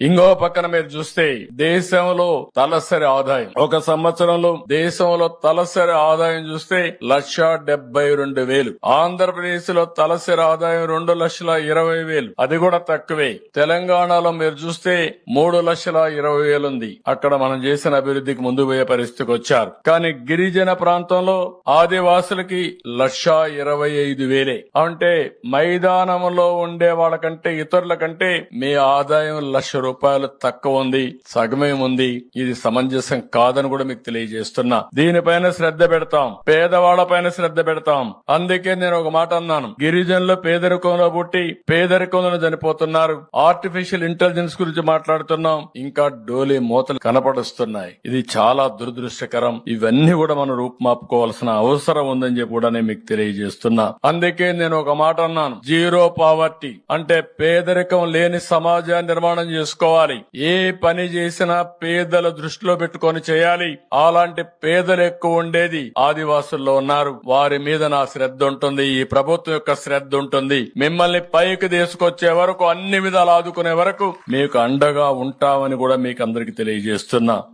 ఇంకో పక్కన మీరు చూస్తే దేశంలో తలసరి ఆదాయం ఒక సంవత్సరంలో దేశంలో తలసరి ఆదాయం చూస్తే 1,72,000. ఆంధ్రప్రదేశ్ లో తలసరి ఆదాయం 2,20,000. అది కూడా తక్కువే. తెలంగాణలో మీరు చూస్తే 3,20,000 ఉంది. అక్కడ మనం చేసిన అభివృద్ధికి ముందు పోయే పరిస్థితికి వచ్చారు. కానీ గిరిజన ప్రాంతంలో ఆదివాసులకి 1,25,000. అంటే మైదానంలో ఉండే వాళ్ళకంటే ఇతరుల కంటే మీ ఆదాయం ₹1,00,000 తక్కువ ఉంది, సగమే ఉంది. ఇది సమంజసం కాదని కూడా మీకు తెలియజేస్తున్నా. దీనిపైన శ్రద్ధ పెడతాం, పేదవాళ్ల పైన శ్రద్ధ పెడతాం. అందుకే నేను ఒక మాట అన్నాను, గిరిజనులు పేదరికంలో పుట్టి పేదరికంలో చనిపోతున్నారు. ఆర్టిఫిషియల్ ఇంటెలిజెన్స్ గురించి మాట్లాడుతున్నాం, ఇంకా డోలీ మూతలు కనపడుస్తున్నాయి. ఇది చాలా దురదృష్టకరం. ఇవన్నీ కూడా మనం రూపుమాపుకోవాల్సిన అవసరం ఉందని చెప్పి కూడా నేను మీకు తెలియజేస్తున్నా. అందుకే నేను ఒక మాట అన్నాను, జీరో పావర్టీ అంటే పేదరికం లేని సమాజాన్ని నిర్మాణం చేసుకోవాలి. ఏ పని చేసినా పేదల దృష్టిలో పెట్టుకొని చేయాలి. అలాంటి పేదలు ఎక్కువ ఉండేది ఆదివాసుల్లో ఉన్నారు. వారి మీద నా శ్రద్ధ ఉంటుంది, ఈ ప్రభుత్వం యొక్క శ్రద్ధ ఉంటుంది. మిమ్మల్ని పైకి తీసుకొచ్చే వరకు, అన్ని విధాలు ఆదుకునే వరకు మీకు అండగా ఉంటామని కూడా మీకు అందరికి తెలియజేస్తున్నా.